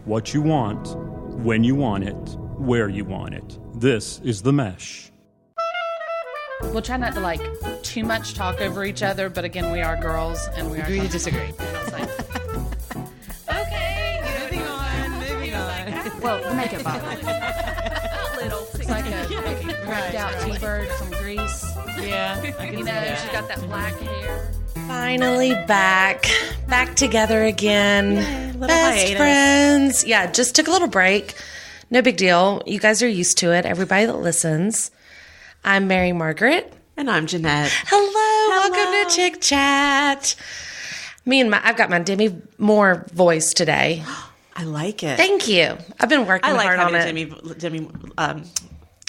what you want, when you want it, where you want it. This is The Mesh. We'll try not to too much talk over each other, but again, we are girls and we are agree to disagree. Okay, Moving on. well, the makeup bottle. It's like a ripped out T-bird, some grease. Yeah, She's got that black hair. Finally back together again. little Best hiatus. friends. Yeah, just took a little break. No big deal. You guys are used to it. Everybody that listens. I'm Mary Margaret. And I'm Janette. Hello. Welcome to Chick Chat. I've got my Demi Moore voice today. I like it. Thank you. I've been working I like hard on having it. Demi,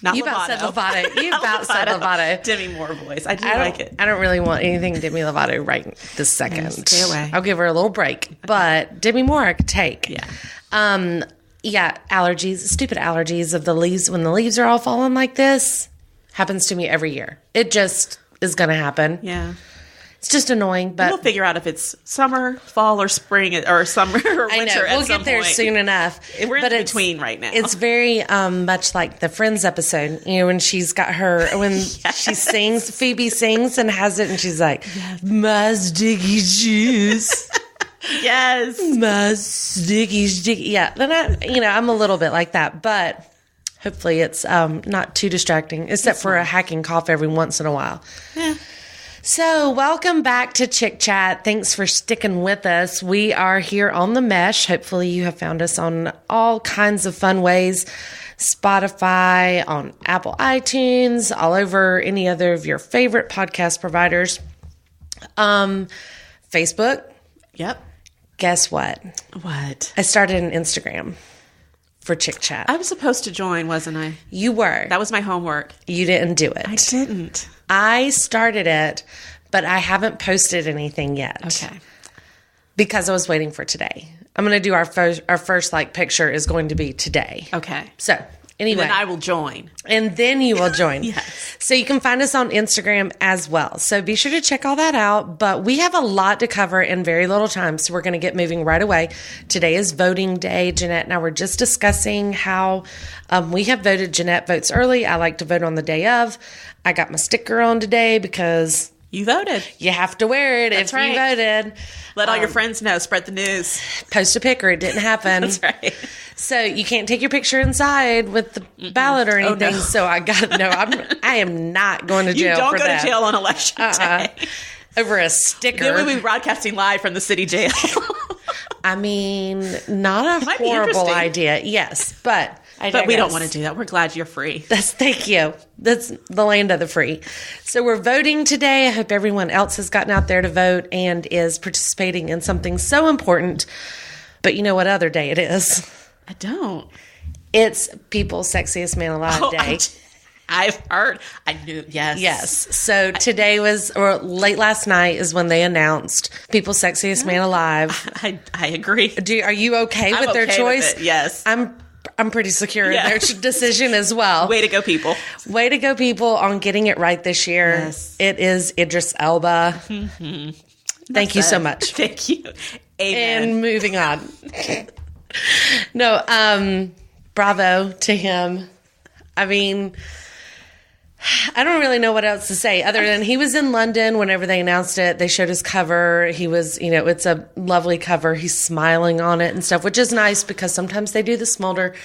not You about said Lovato. You Not about said Lovato. Demi Moore voice. I do I like it. I don't really want anything Demi Lovato right this second. No, stay away. I'll give her a little break. But Demi Moore I could take. Yeah. Allergies, stupid allergies of the leaves. When the leaves are all falling like this, happens to me every year. It just is going to happen. Yeah. It's just annoying, but We'll figure out if it's summer, fall, or spring, or summer, or winter. I know. We'll get there soon enough. We're but in between right now. It's very much like the Friends episode, when she's got when she sings, Phoebe sings and has it, and she's like, my sticky juice. Yes. My sticky. Yeah. Then I'm a little bit like that, but hopefully it's not too distracting, except for a hacking cough every once in a while. Yeah. So, welcome back to Chick Chat. Thanks for sticking with us. We are here on The Mesh. Hopefully, you have found us on all kinds of fun ways. Spotify, on Apple iTunes, all over any other of your favorite podcast providers. Facebook. Yep. Guess what? What? I started an Instagram for Chick Chat. I was supposed to join, wasn't I? You were. That was my homework. You didn't do it. I didn't. I started it, but I haven't posted anything yet. Okay. Because I was waiting for today. I'm going to do our first picture is going to be today. Okay. So anyway. And then I will join. And then you will join. Yes. So you can find us on Instagram as well. So be sure to check all that out. But we have a lot to cover in very little time. So we're going to get moving right away. Today is voting day. Janette and I were just discussing how we have voted. Janette votes early. I like to vote on the day of. I got my sticker on today because You voted. you have to wear it That's if right. you voted. Let all your friends know. Spread the news. Post a pic or it didn't happen. That's right. So you can't take your picture inside with the ballot or anything. no. So I am not going to jail. You don't for go that. to jail on election day. Over a sticker. Then we'll be broadcasting live from the city jail. I mean, not a might be horrible interesting. idea. Yes, but But we don't want to do that. We're glad you're free. Thank you. That's the land of the free. So we're voting today. I hope everyone else has gotten out there to vote and is participating in something so important. But you know what other day it is? I don't. It's People's Sexiest Man Alive Day. I've heard. I knew. Yes. Yes. So today or late last night is when they announced People's Sexiest Man Alive. I agree. Are you okay with their okay choice? with it, yes. I'm pretty secure Yeah. in their decision as well. Way to go, people. Way to go, people, on getting it right this year. Yes. It is Idris Elba. Mm-hmm. Thank you so much. Thank you. Amen. And moving on. No, bravo to him. I mean, I don't really know what else to say other than he was in London whenever they announced it. They showed his cover. He was, it's a lovely cover. He's smiling on it and stuff, which is nice because sometimes they do the smolder.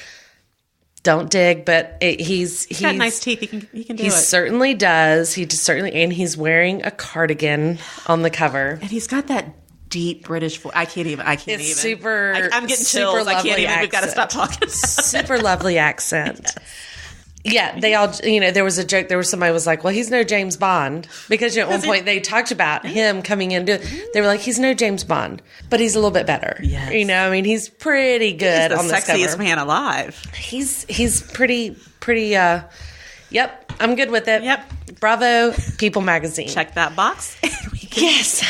Don't dig, but he's got nice teeth. He can do it. He certainly does. And he's wearing a cardigan on the cover. And he's got that deep British voice. I can't even. It's super. I'm getting super chills. I can't even. accent. We've got to stop talking. Super lovely accent. Yeah, they all, there was a joke. There was somebody was like, well, he's no James Bond. Because at one point they talked about him coming in. They were like, he's no James Bond, but he's a little bit better. Yes. He's pretty good He's on the this cover. sexiest man alive. He's pretty, yep, I'm good with it. Yep. Bravo, People Magazine. Check that box. Yes.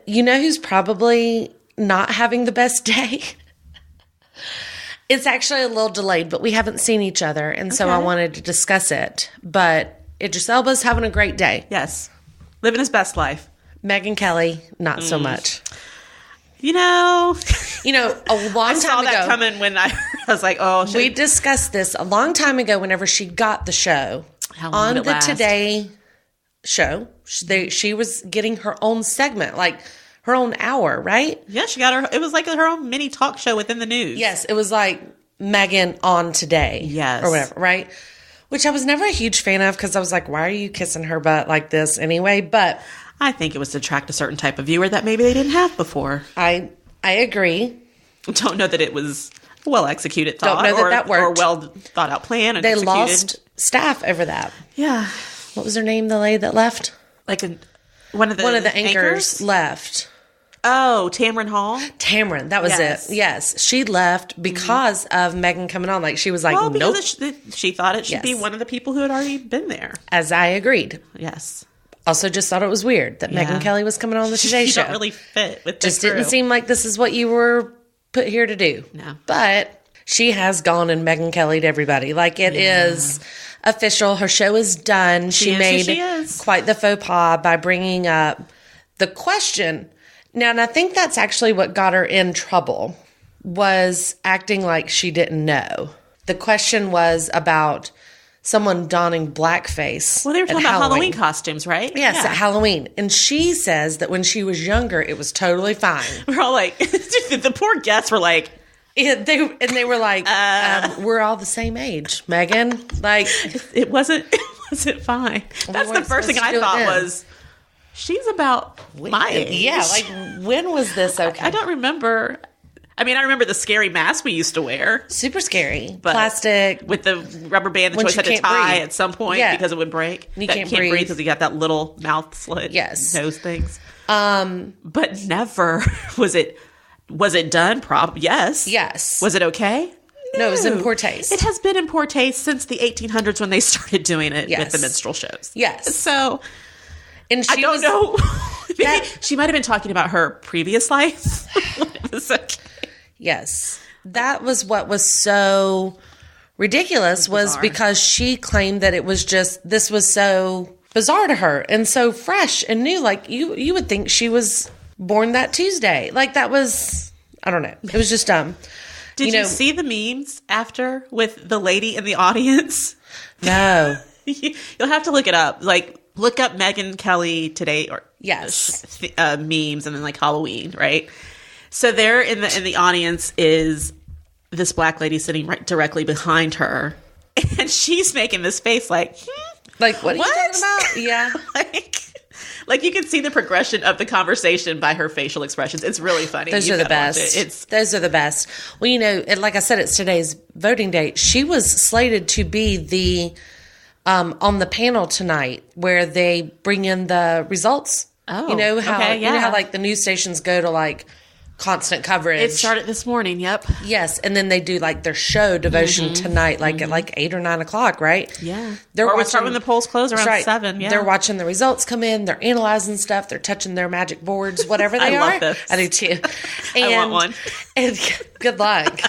Who's probably not having the best day? It's actually a little delayed, but we haven't seen each other, and so I wanted to discuss it. But Idris Elba's having a great day. Yes. Living his best life. Megyn Kelly, not so much. You know, a long I time saw ago. that coming when I was like, oh, We discussed this a long time ago whenever she got the show. How long on did it the last? Today show. She was getting her own segment, like her own hour, right? Yeah, she got her. It was like her own mini talk show within the news. Yes, it was like Megyn on Today. Yes. Or whatever, right? Which I was never a huge fan of because I was like, why are you kissing her butt like this anyway? But I think it was to attract a certain type of viewer that maybe they didn't have before. I agree. Don't know that it was well executed thought. Don't know that worked. Or well thought out plan. And They executed. lost staff over that. Yeah. What was her name, the lady that left? Like one of the anchors left. Oh, Tamron Hall? Tamron, that was Yes. it. Yes, she left because of Megyn coming on. Like, she was like, Well, nope. because she thought it should be Yes. one of the people who had already been there. As I agreed. Yes. Also, just thought it was weird that Yeah. Megyn Kelly was coming on the Today She Show. don't really fit with Just the crew. didn't seem like this is what you were put here to do. No. But she has gone and Megyn Kelly'd everybody. Like, it is official. Her show is done. She is who made she is. quite the faux pas by bringing up the question. Now, and I think that's actually what got her in trouble, was acting like she didn't know. The question was about someone donning blackface. Well, they were talking at about Halloween costumes, right? Yes, Yeah. at Halloween. And she says that when she was younger, it was totally fine. We're all like, the poor guests were like, They were like, we're all the same age, Megyn. Like, it wasn't fine. That's the weren't first thing supposed to I do it thought then. was, she's about my age. yeah, like, when was this okay? I don't remember. I mean, I remember the scary mask we used to wear Super scary. but Plastic. with the rubber band that you When always you had to can't tie breathe. at some point Yeah. because it would break. You That can't breathe breathe. because you got that little mouth slit. Yes. Nose things. But never was it done? Yes. Yes. Was it okay? No, it was in poor taste. It has been in poor taste since the 1800s when they started doing it Yes. with the minstrel shows. Yes. So And she I don't was, know. Maybe That- she might have been talking about her previous life. It was okay. Yes. That was what was so ridiculous, was bizarre. because she claimed that it was just, this was so bizarre to her and so fresh and new. Like, you would think she was born that Tuesday. Like, that was, I don't know. It was just dumb. Did you know- see the memes after with the lady in the audience? No. You'll have to look it up. Like, look up Megyn Kelly today or Yes. memes and then like Halloween, right? So there in the audience is this black lady sitting right directly behind her, and she's making this face like, Like, what are What? you talking about? Yeah. like you can see the progression of the conversation by her facial expressions. It's really funny. Those You are the gotta watch best. it. Those are the best. Well, you know, like I said, it's today's voting day. She was slated to be the on the panel tonight where they bring in the results. Oh, you know how okay, you know how yeah. like the news stations go to like constant coverage. It started this morning. Yep. Yes, and then they do like their show devotion tonight, like at like 8 or 9 o'clock, right? Yeah. They're Or we start when the polls close around That's right. 7. Yeah. They're watching the results come in. They're analyzing stuff. They're touching their magic boards, whatever they I are. love this. I do too. I want one. And good luck.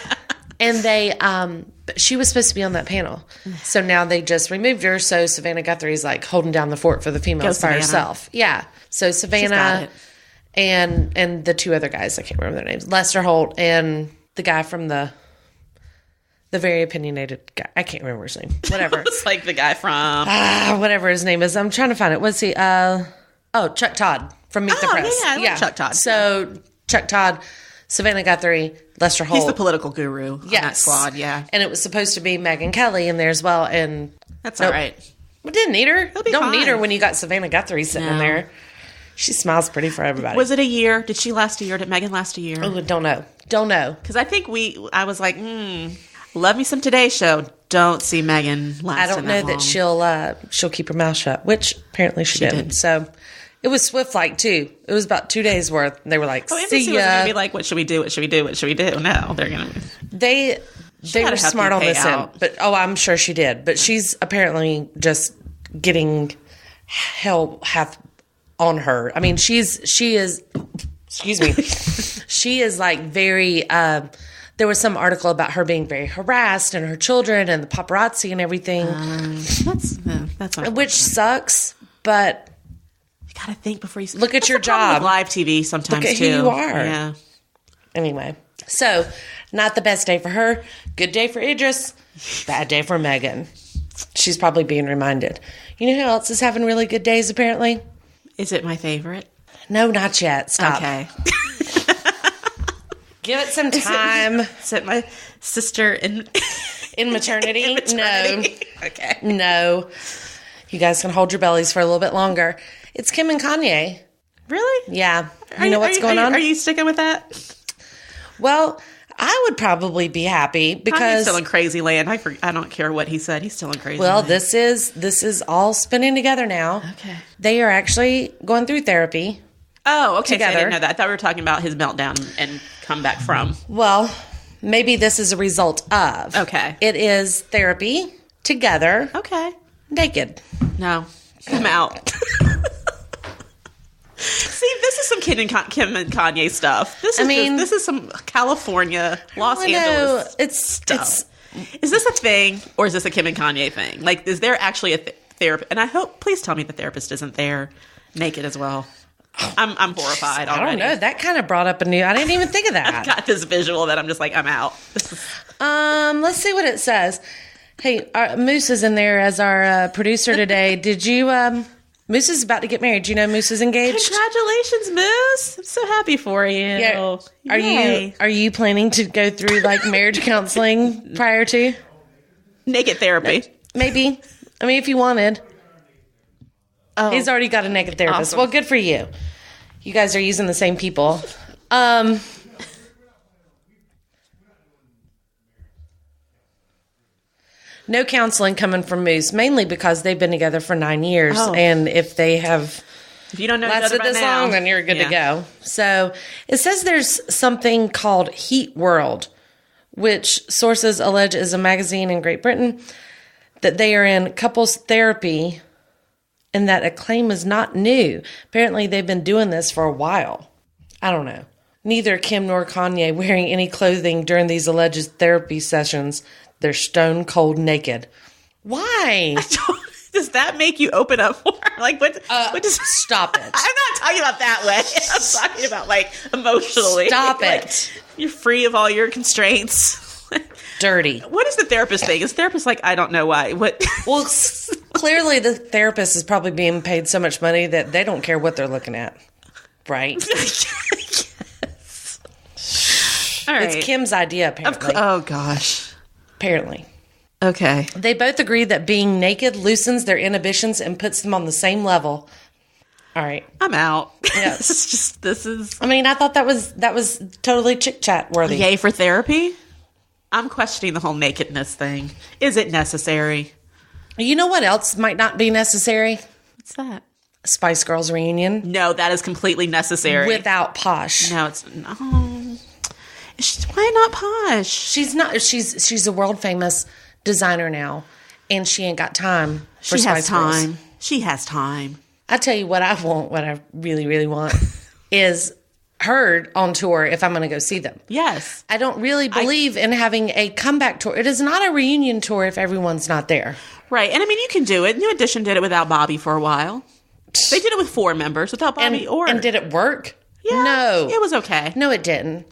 And they, but she was supposed to be on that panel, so now they just removed her. So Savannah Guthrie's like holding down the fort for the females by Savannah. herself. Yeah. So got Savannah it. and the two other guys, I can't remember their names, Lester Holt and the guy from the very opinionated guy. I can't remember his name. Whatever. It's like the guy from. Whatever his name is. I'm trying to find it. What's he? Chuck Todd from Meet the Oh, Press. yeah, I love Chuck Todd. So Chuck Todd, Savannah Guthrie, Lester Holt. He's the political guru on that squad. Yeah. And it was supposed to be Megyn Kelly in there as well. And That's nope. all right. We didn't need her. be Don't need fine. her when you got Savannah Guthrie sitting in No. there. She smiles pretty for everybody. Was it a year? Did she last a year? Did Megyn last a year? Oh, don't know. Don't know. Because I think I was like, love me some Today Show. Don't see Megyn last. I don't know that she'll keep her mouth shut, which apparently she didn't. did. So it was swift like too. It was about 2 days worth. They were like, Oh, see NBC ya. was going to be like, what should we do? What should we do? What should we do? No, they're going to. They had were a healthy smart on this end, payout. but I'm sure she did. But she's apparently just getting hell hath on her. I mean, she is. Excuse me. She is like very. There was some article about her being very harassed and her children and the paparazzi and everything, That's which sucks. But you got to think before you Look at That's your the problem job. with live TV sometimes Look at too. who you are. Yeah. anyway, So, not the best day for her. Good day for Idris. Bad day for Megyn. She's probably being reminded. You know who else is having really good days, apparently? Is it my favorite? No, not yet. Stop. Okay. Give it some time. Is it my sister in maternity? in maternity? No. Okay. No. You guys can hold your bellies for a little bit longer. It's Kim and Kanye. Really? Yeah. You know what's going on? Are you sticking with that? Well, I would probably be happy Kanye's because still in crazy land. I don't care what he said. He's still in crazy well, land. this is all spinning together now. Okay. They are actually going through therapy. Oh, okay. So I Together. didn't know that. I thought we were talking about his meltdown and come back from. Well, maybe this is a result of. Okay. It is therapy together, Okay. naked. No. I'm out. See, this is some Kim and Kanye stuff. This is some California, Los I know. Angeles It's stuff. Is this a thing, or is this a Kim and Kanye thing? Like, is there actually a therapist? And I hope, please tell me the therapist isn't there naked as well. I'm horrified I already. don't know. That kind of brought up a new. I didn't even think of that. Got this visual that I'm just like, I'm out. Let's see what it says. Hey, Moose is in there as our producer today. Did you? Moose is about to get married. Do you know Moose is engaged? Congratulations, Moose! I'm so happy for you. Yeah. Yay. Are you planning to go through like marriage counseling prior to? Naked therapy? Maybe. I mean, if you wanted. Oh, He's already got a naked therapist. Awesome. Well, good for you. You guys are using the same people. No counseling coming from Moose, mainly because they've been together for 9 years. Oh. And if they have if you don't know each lasted other by this now, long, then you're good to go. So it says there's something called Heat World, which sources allege is a magazine in Great Britain, that they are in couples therapy and that acclaim is not new. Apparently, they've been doing this for a while. I don't know. Neither Kim nor Kanye wearing any clothing during these alleged therapy sessions. They're stone cold naked. Why? Does that make you open up more? Like, what does... Stop it. I'm not talking about that way. I'm talking about, like, emotionally. Stop Like, it. You're free of all your constraints. Dirty. What is the therapist thing? Is the therapist like, I don't know why? What? Well, clearly the therapist is probably being paid so much money that they don't care what they're looking at. Right? Yes. All right. It's Kim's idea, apparently. Oh, gosh. Apparently. Okay. They both agree that being naked loosens their inhibitions and puts them on the same level. All right. I'm out. Yeah. This is... I mean, I thought that was totally chit-chat worthy. Yay for therapy? I'm questioning the whole nakedness thing. Is it necessary? You know what else might not be necessary? What's that? Spice Girls reunion. No, that is completely necessary. Without Posh. No, it's... No. Why not Posh? She's not. She's a world famous designer now, and she ain't got time for She has Spice Girls. time. She has time. I tell you what I want. What I really, really want is her on tour if I'm going to go see them. Yes. I don't really believe in having a comeback tour. It is not a reunion tour if everyone's not there. Right. And I mean, you can do it. New Edition did it without Bobby for a while. They did it with 4 members without Bobby And did it work? Yeah, No. it was okay. No, it didn't.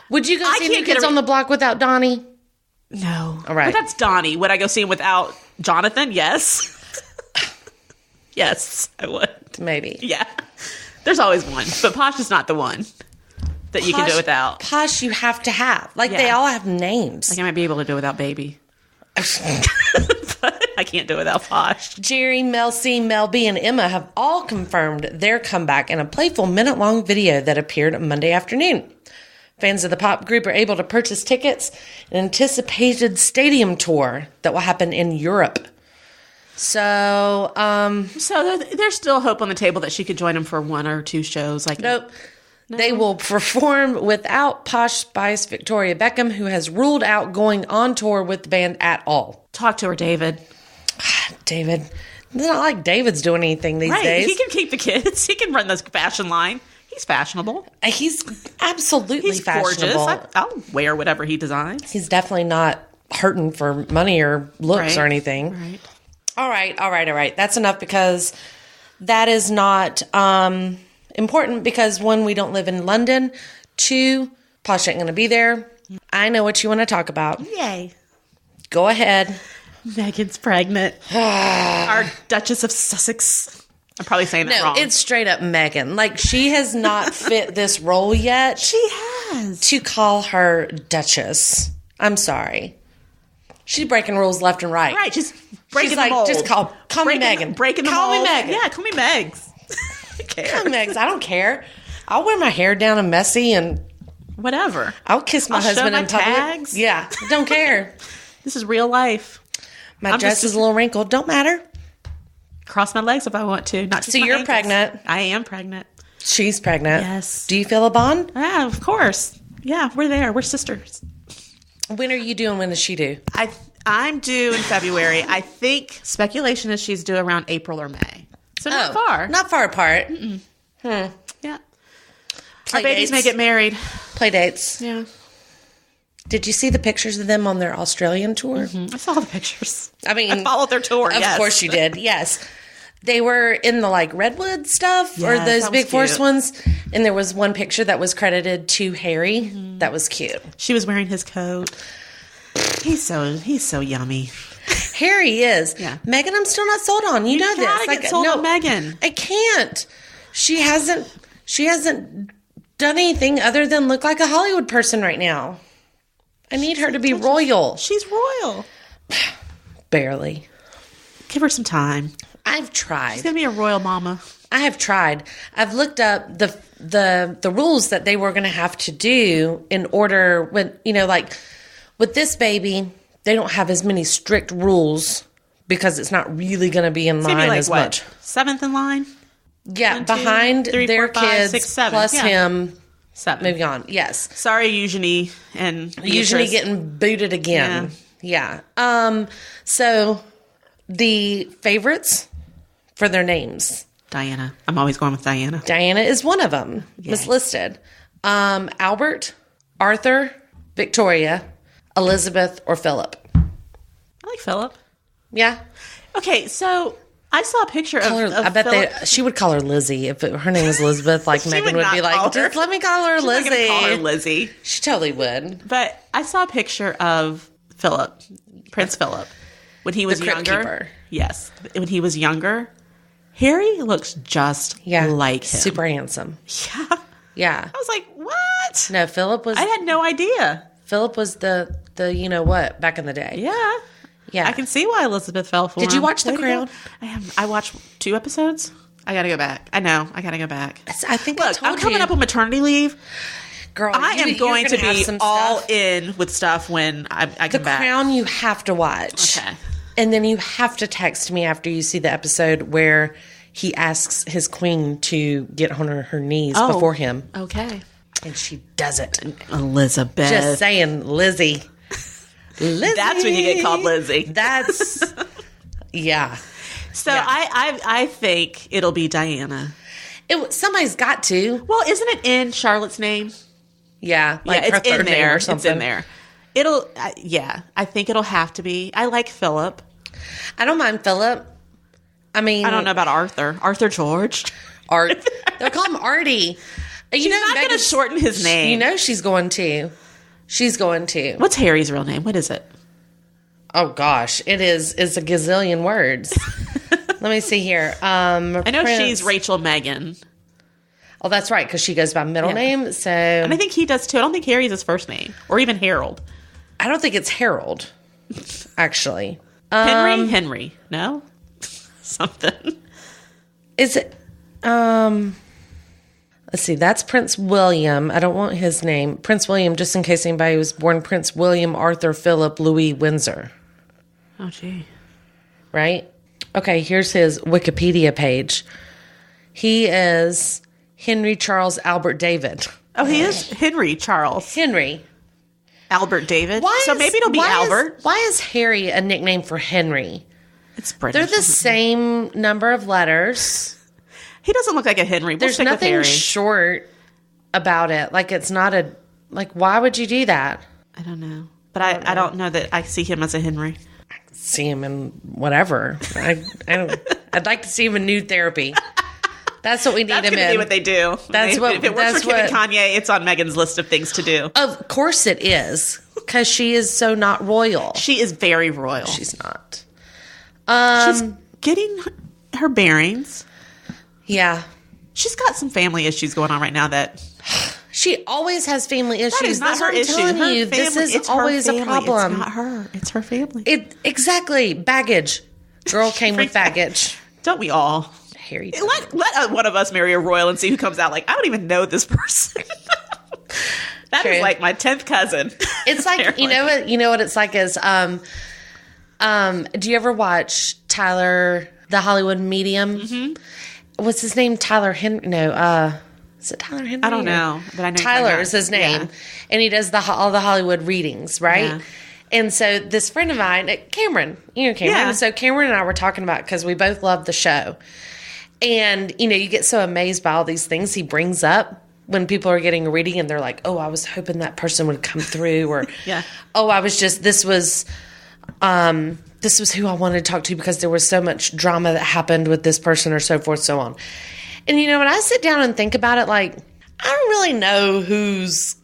Would you go I see can't New get Kids on the Block without Donnie? No. All right. But that's Donnie. Would I go see him without Jonathan? Yes. Yes, I would. Maybe. Yeah. There's always one. But Posh is not the one that you can do without. Posh you have to have. Like, Yeah. they all have names. Like, I might be able to do it without Baby. But I can't do it without Posh. Jerry, Mel C, Mel B, and Emma have all confirmed their comeback in a playful minute-long video that appeared Monday afternoon. Fans of the pop group are able to purchase tickets in an anticipated stadium tour that will happen in Europe. So, So there's still hope on the table that she could join him for 1 or 2 shows. Like, nope. They will perform without Posh Spice Victoria Beckham, who has ruled out going on tour with the band at all. Talk to her, David. David. It's not like David's doing anything these days. He can keep the kids. He can run this fashion line. He's fashionable. He's absolutely He's fashionable. gorgeous. I'll wear whatever he designs. He's definitely not hurting for money or looks or anything. Right. All right. That's enough because that is not important because 1, we don't live in London. 2, Posh ain't going to be there. I know what you want to talk about. Yay. Go ahead. Megyn's pregnant. Our Duchess of Sussex. I'm probably saying that wrong. It's straight up Megyn. Like, she has not fit this role yet. She has. To call her Duchess. I'm sorry. She's breaking rules left and right. Right, just breaking She's the like, mold. just call me Megyn. Breaking the call mold. me Megyn. Yeah, call me Megs. Who cares? Call me Megs. I don't care. I'll wear my hair down and messy and Whatever. I'll kiss my I'll show husband my in public. tags. Yeah, don't care. This is real life. My dress is a little wrinkled. Don't matter. Cross my legs if I want to. Not just So my you're ankles. pregnant. I am pregnant. She's pregnant. Yes. Do you feel a bond? Yeah, of course. Yeah, we're there. We're sisters. When are you due and when does she do? I'm due in February. I think speculation is she's due around April or May. So not far. Not far apart. Yeah. Play Our babies dates. may get married. Play dates. Yeah. Did you see the pictures of them on their Australian tour? I saw the pictures. I mean, I followed their tour. Of yes. course you did. Yes. They were in the like redwood stuff or Yes, those that was big forest cute. ones. And there was one picture that was credited to Harry. That was cute. She was wearing his coat. He's so yummy. Harry is. Yeah. Megyn, I'm still not sold on. You know gotta this. get sold on Megyn. I can't. She hasn't done anything other than look like a Hollywood person right now. I need her to be royal. She's royal. Barely. Give her some time. I've tried. She's gonna be a royal mama. I have tried. I've looked up the rules that they were going to have to do in order when, like with this baby, they don't have as many strict rules because it's not really going to be in line Maybe as much. Seventh in line? Yeah, 1, 2, behind 3, their 4, 5, kids 6, 7. plus Yeah. him 7. moving on. Yes. Sorry, Eugenie and Usually Beatrice. getting booted again. Yeah. So the favorites for their names. Diana. I'm always going with Diana. Diana is one of them. Was listed. Albert, Arthur, Victoria, Elizabeth, or Philip. I like Philip. Yeah. Okay, so I saw a picture of I bet Philip. she would call her Lizzie if her name was Elizabeth. Like Megyn would would not be like, call her. just let me call her I'm not Lizzie. gonna call her Lizzie. She totally would. But I saw a picture of Philip, Prince Philip, when he was The Crypt younger. Keeper. Yes, when he was younger. Harry looks just like him. Super handsome. Yeah. Yeah. I was like, what? No, Philip was I had no idea. the you know what back in the day. Yeah. Yeah. I can see why Elizabeth fell for him. Did you watch The Way to go. Crown? I watched 2 episodes. I gotta go back. I know. I gotta go back. I think I Look, told I'm coming you. up on maternity leave. Girl, I am you're going to gonna have be some all stuff. in with stuff when I The come back. Crown you have to watch. Okay. And then you have to text me after you see the episode where he asks his queen to get on her knees before him. Okay. And she does it. Elizabeth. Just saying, Lizzie. Lizzie. That's when you get called Lizzie. That's, yeah. So Yeah. I think it'll be Diana. Somebody's got to. Well, isn't it in Charlotte's name? Yeah. Like her it's in third name there. or something. It's in there. It'll, I think it'll have to be. I like Philip. I don't mind Philip. I mean, I don't know about Arthur. Arthur George. Art. They'll call him Artie. She's not going to Megyn- shorten his name. You know she's going to. She's going to. What's Harry's real name? What is it? Oh gosh, it's a gazillion words. Let me see here. I know Prince. she's Rachel Megyn. Oh, that's right, because she goes by middle Yeah. name. So And I think he does too. I don't think Harry's his first name. Or even Harold. I don't think it's Harold. Actually, Henry. No? Something. is it? Let's see. That's Prince William. I don't want his name. Prince William, just in case anybody was born Prince William Arthur Philip Louis Windsor. Oh, gee. Right? Okay, here's his Wikipedia page. He is Henry Charles Albert David. Oh, he is Henry Charles. Henry. Albert David. So maybe it'll be Albert. Why is Harry a nickname for Henry? It's British. They're the same number of letters. He doesn't look like a Henry. We'll There's stick with nothing Harry. short about it. Like, it's not a... Like, why would you do that? I don't know. But I don't know that I see him as a Henry. See him in whatever. I don't... I'd like to see him in nude therapy. That's what we need That's him going to in. be what they do. That's what. If it works That's for Kim what. and Kanye, it's on Megan's list of things to do. Of course it is, because she is so not royal. She is very royal. She's not. She's getting her bearings. Yeah. She's got some family issues going on right now that... She always has family issues. That is not That's her what I'm issue. telling Her you. family, This is it's her always a family. problem. It's not her. It's her family. Exactly. Baggage. Girl came with baggage. Don't we all? Harry. Let one of us marry a royal and see who comes out like, I don't even know this person. That True. is like my 10th cousin. It's like, you know what it's like is, do you ever watch Tyler, the Hollywood Medium? Mm-hmm. What's his name? Tyler Henry? No, is it Tyler Henry? I don't know, but I know Tyler is his name, Yeah. and he does all the Hollywood readings, right? Yeah. And so this friend of mine, Cameron, you know Cameron. Yeah. So Cameron and I were talking about, because we both love the show, and you get so amazed by all these things he brings up when people are getting a reading, and they're like, "Oh, I was hoping that person would come through," or Yeah. "Oh, I was just this was who I wanted to talk to because there was so much drama that happened with this person," or so forth, so on. And when I sit down and think about it, like, I don't really know who's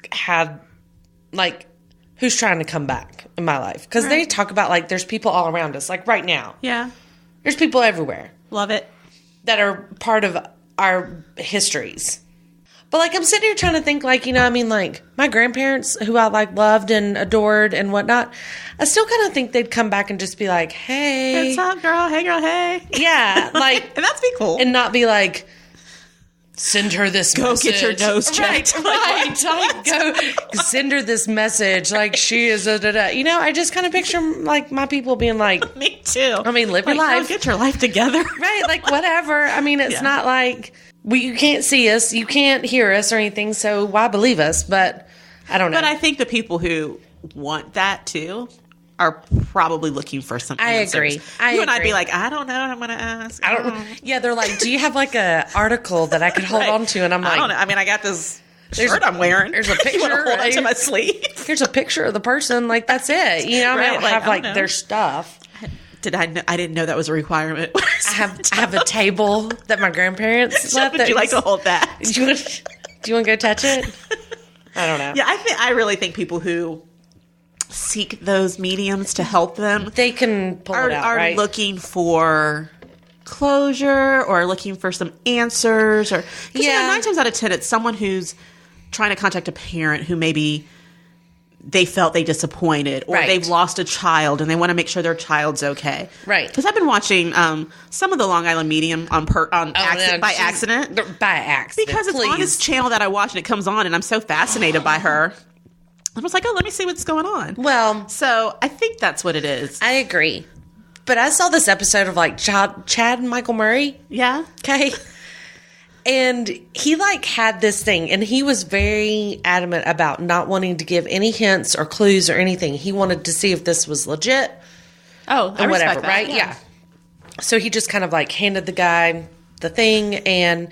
trying to come back in my life. Because they talk about, like, there's people all around us. Like, right now. Yeah. There's people everywhere Love it. that are part of our histories. But, like, I'm sitting here trying to think, like, like, my grandparents, who I, like, loved and adored and whatnot, I still kind of think they'd come back and just be like, hey. What's up, girl? Hey, girl, hey. Yeah, like. And that's be cool. And not be like, send her this message. Get your nose checked. Right. Don't go send her this message. Like, she is I just kind of picture, like, my people being like, Me too. I mean, live your Like, girl, life. get your life together. Right. Like, whatever. I mean, it's not like, you can't see us. You can't hear us or anything. So why believe us? But I don't know. But I think the people who want that too are probably looking for some answers. agree. You and I'd be like, I don't know what I'm going to ask. I don't. Yeah, they're like, do you have like a article that I could hold Right. on to? And I'm I like, don't know. I mean, I got this shirt I'm wearing. there's a You wanna picture. hold on to my sleeve. here's a picture of the person. Like, that's it. I Right, don't like, have I like don't know. their stuff. Did I know? I didn't know that was a requirement. I have a table that my grandparents left. Would you like to hold that? Do you want to go touch it? I don't know. Yeah, I really think people who seek those mediums to help them They can pull it out, are right? looking for closure or looking for some answers, or Yeah. 9 times out of 10 it's someone who's trying to contact a parent who maybe they felt they disappointed, or Right. they've lost a child and they want to make sure their child's okay. Right. Because I've been watching some of the Long Island Medium by accident. By accident. Because it's on this channel that I watch and it comes on and I'm so fascinated by her. I was like, oh, let me see what's going on. Well, So I think that's what it is. I agree. But I saw this episode of like Chad and Michael Murray. Yeah. Okay. And he like had this thing, and he was very adamant about not wanting to give any hints or clues or anything. He wanted to see if this was legit Oh, I or whatever, respect that. right? Yeah. So he just kind of like handed the guy the thing, and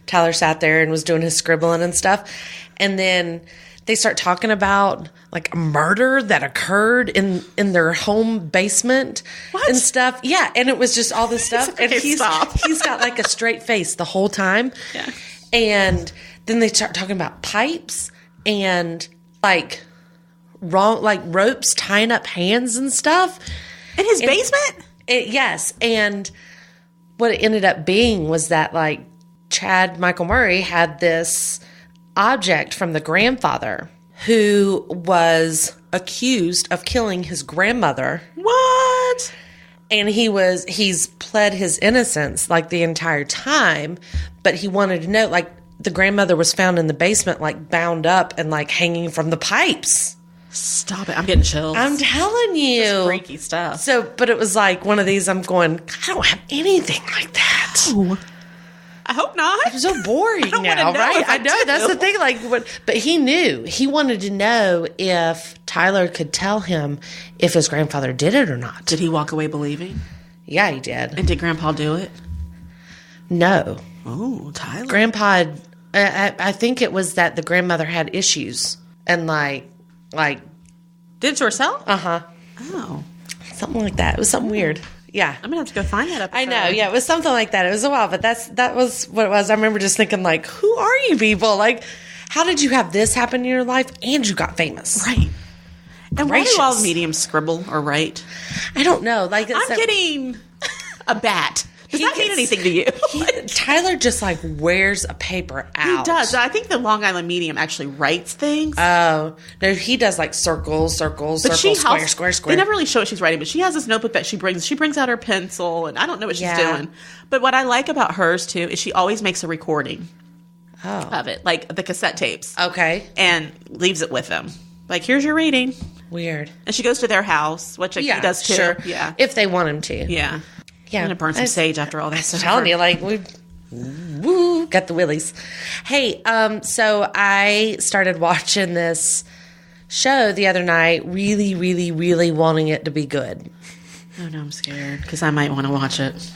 Tyler sat there and was doing his scribbling and stuff. And then they start talking about like a murder that occurred in their home basement and stuff. Yeah, and it was just all this stuff. And Okay, he's got like a straight face the whole time. Yeah. And then they start talking about pipes and like ropes tying up hands and stuff. In his basement? Yes. And what it ended up being was that like Michael Murray had this object from the grandfather who was accused of killing his grandmother. What? And he's pled his innocence like the entire time, but he wanted to know, like, the grandmother was found in the basement, like bound up and like hanging from the pipes. Stop it. I'm getting chills. I'm telling you. freaky stuff. So, but it was like one of these, I'm going, I don't have anything like that. Ooh. I hope not. It's so boring don't now, wanna know right? if I I know, that's do. the thing. Like, but he knew. He wanted to know if Tyler could tell him if his grandfather did it or not. Did he walk away believing? Yeah, he did. And did Grandpa do it? No. Oh, Tyler. Grandpa, I think it was that the grandmother had issues and like, Did it to herself? uh-huh. Oh. Something like that. It was something weird. Yeah. I'm gonna have to go find that episode. I know. Yeah, it was something like that. It was a while, but that was what it was. I remember just thinking, like, who are you people? Like, how did you have this happen in your life and you got famous? Right. And why do Gracious. all mediums scribble or write? I don't know. Like, I'm getting a bat. Does that mean anything to you? Tyler just like wears a paper out. He does. I think the Long Island medium actually writes things. Oh, no, he does like circles, square. They never really show what she's writing, but she has this notebook that she brings out her pencil, and I don't know what she's doing. But what I like about hers too is she always makes a recording of it, like the cassette tapes. Okay. And leaves it with them. Like, here's your reading. Weird. And she goes to their house, which he does too. Sure. Yeah. If they want him to. Yeah. Yeah. I'm going to burn some sage after all that I'm stuff. telling you, like, got the willies. Hey, so I started watching this show the other night, really, really, really wanting it to be good. Oh, no, I'm scared because I might want to watch it.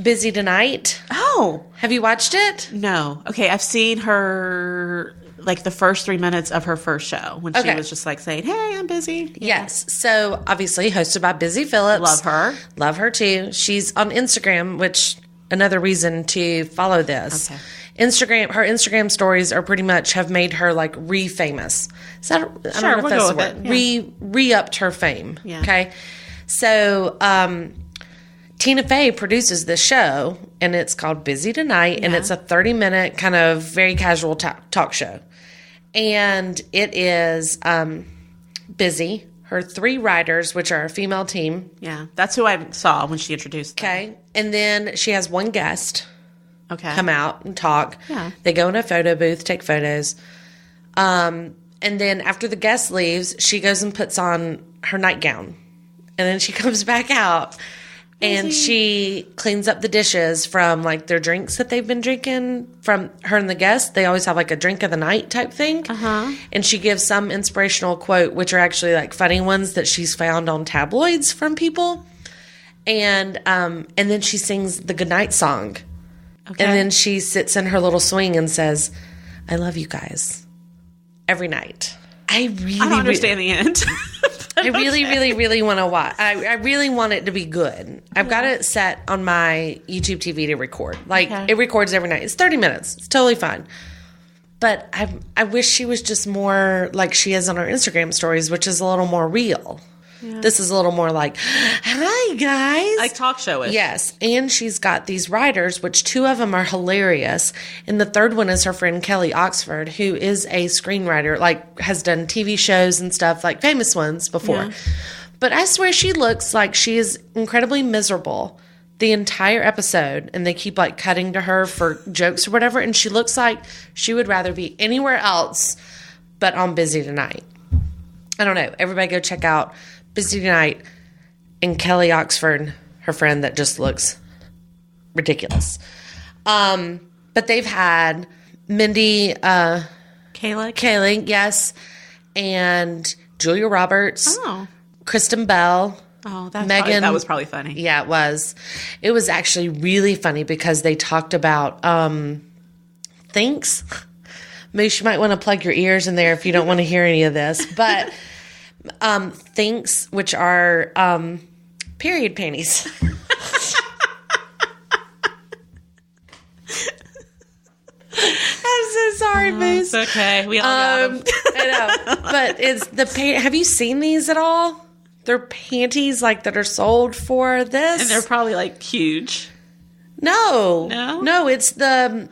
Busy Tonight. Oh. Have you watched it? No. Okay, I've seen her, like, the first 3 minutes of her first show when she was just, like, saying, hey, I'm busy. Yeah. Yes. So, obviously, hosted by Busy Phillips. Love her. Love her, too. She's on Instagram, which, another reason to follow this. Okay. Her Instagram stories are pretty much have made her, like, re-famous. Is that, I don't know if that's the word. Yeah. Re-upped her fame. Yeah. Okay? So, Tina Fey produces this show, and it's called Busy Tonight, and it's a 30-minute kind of very casual talk show. And it is Busy, her 3 writers, which are a female team. Yeah, that's who I saw when she introduced them. Okay. And then she has one guest come out and talk. Yeah. They go in a photo booth, take photos. And then after the guest leaves, she goes and puts on her nightgown. And then she comes back out. And she cleans up the dishes from, like, their drinks that they've been drinking from her and the guests. They always have, like, a drink of the night type thing. Uh-huh. And she gives some inspirational quote, which are actually, like, funny ones that she's found on tabloids from people. And then she sings the goodnight song. Okay. And then she sits in her little swing and says, I love you guys. Every night. I don't understand the end. I really, really, really want to watch. I really want it to be good. I've got it set on my YouTube TV to record. Like, it records every night. It's 30 minutes. It's totally fine. But I wish she was just more like she is on her Instagram stories, which is a little more real. Yeah. This is a little more like, hi, guys. Like talk show-ish. Yes. And she's got these writers, which 2 of them are hilarious. And the third one is her friend Kelly Oxford, who is a screenwriter, like has done TV shows and stuff, like famous ones before. Yeah. But I swear she looks like she is incredibly miserable the entire episode. And they keep like cutting to her for jokes or whatever. And she looks like she would rather be anywhere else but on Busy Tonight. I don't know. Everybody go check out Busy Tonight and Kelly Oxford, her friend that just looks ridiculous. But they've had Mindy Kaling, yes, and Julia Roberts, Kristen Bell. Oh, Megyn. That was probably funny. Yeah, it was. It was actually really funny because they talked about things. Moose, you might want to plug your ears in there if you don't want to hear any of this, but. Thinks, which are period panties. I'm so sorry, Moose. It's okay. We all got them. I know. But it's have you seen these at all? They're panties like that are sold for this. And they're probably like huge. No, it's the.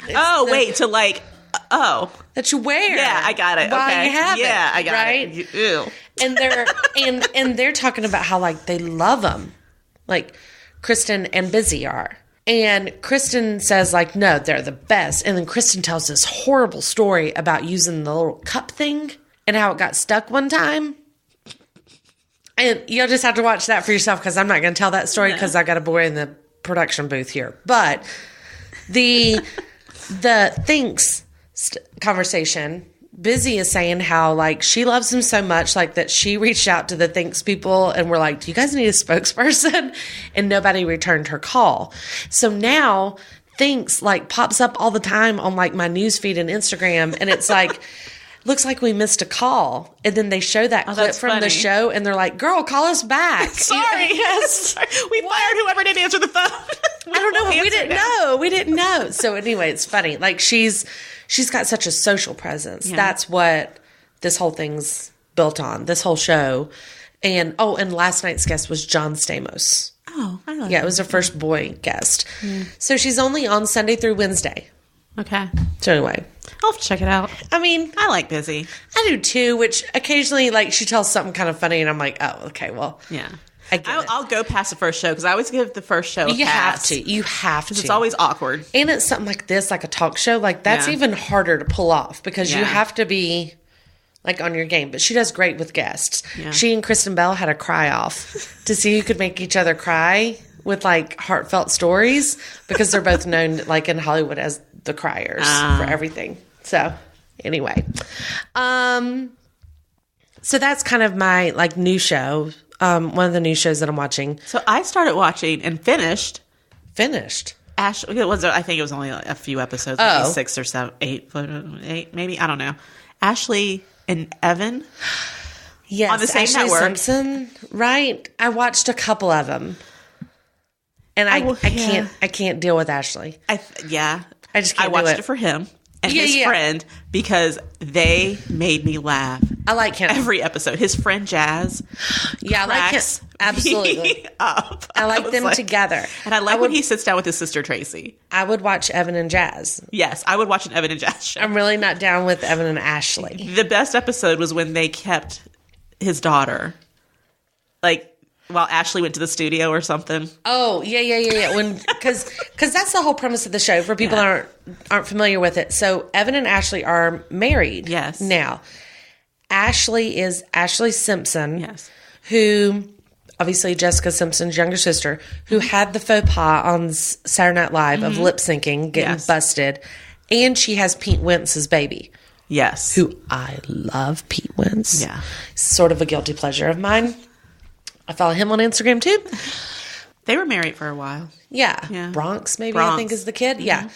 That you wear. Yeah, I got it. While okay. you have yeah, it, I got right? it. Ew. And they're talking about how like they love them, like Kristen and Busy are. And Kristen says like, no, they're the best. And then Kristen tells this horrible story about using the little cup thing and how it got stuck one time. And you'll just have to watch that for yourself because I'm not going to tell that story because I got a boy in the production booth here. But the thinks conversation, Busy is saying how like she loves him so much like that she reached out to the Thinks people and were like, do you guys need a spokesperson? And nobody returned her call. So now Thinks like pops up all the time on like my newsfeed and Instagram, and it's like looks like we missed a call. And then they show that clip that's from funny. the show, and they're like, girl, call us back. Sorry. Yes. We fired whoever didn't answer the phone. I don't know, but we didn't know. We didn't know. So anyway, it's funny. Like, she's got such a social presence. Yeah. That's what this whole thing's built on, this whole show. And last night's guest was John Stamos. Oh, I love Yeah, it was her first boy guest. So she's only on Sunday through Wednesday. Okay. So anyway, I'll have to check it out. I mean, I like Busy. I do too, which occasionally, like, she tells something kind of funny and I'm like, oh, okay, well. Yeah. I get it. I'll go past the first show because I always give the first show a You have pass. to. You have to. It's always awkward. And it's something like this, like a talk show. Like, that's Yeah. even harder to pull off because you Yeah. have to be, like, on your game. But she does great with guests. Yeah. She and Kristen Bell had a cry-off to see who could make each other cry with, like, heartfelt stories because they're both known, like, in Hollywood as the criers for everything. So, anyway. So that's kind of my, like, new show. One of the new shows that I'm watching. So I started watching and finished Finished. I think it was only like a few episodes, Oh. maybe 6 or 7, 8, maybe, I don't know. Ashley and Evan. Yes, On the same Ashley network. Simpson, right? I watched a couple of them, and I can't deal with Ashley. I just can't I watched do it. it for him and Yeah, his yeah. friend because they made me laugh I like him. every episode. His friend Jazz I like him cracks absolutely. me up. I like was them together. And I like would, when he sits down with his sister Tracy. I would watch Evan and Jazz. Yes, I would watch an Evan and Jazz show. I'm really not down with Evan and Ashley. The best episode was when they kept his daughter, like while Ashley went to the studio or something. Oh yeah. When because that's the whole premise of the show for people that aren't familiar with it. So Evan and Ashley are married. Yes. Now, Ashley is Ashley Simpson. Yes. Who, obviously Jessica Simpson's younger sister, who had the faux pas on Saturday Night Live of lip syncing, getting Yes. busted, and she has Pete Wentz's baby, Yes. who I love. Pete Wentz, Yeah. sort of a guilty pleasure of mine. I follow him on Instagram too. They were married for a while. Yeah, Bronx maybe I Bronx. think is the kid. Yeah,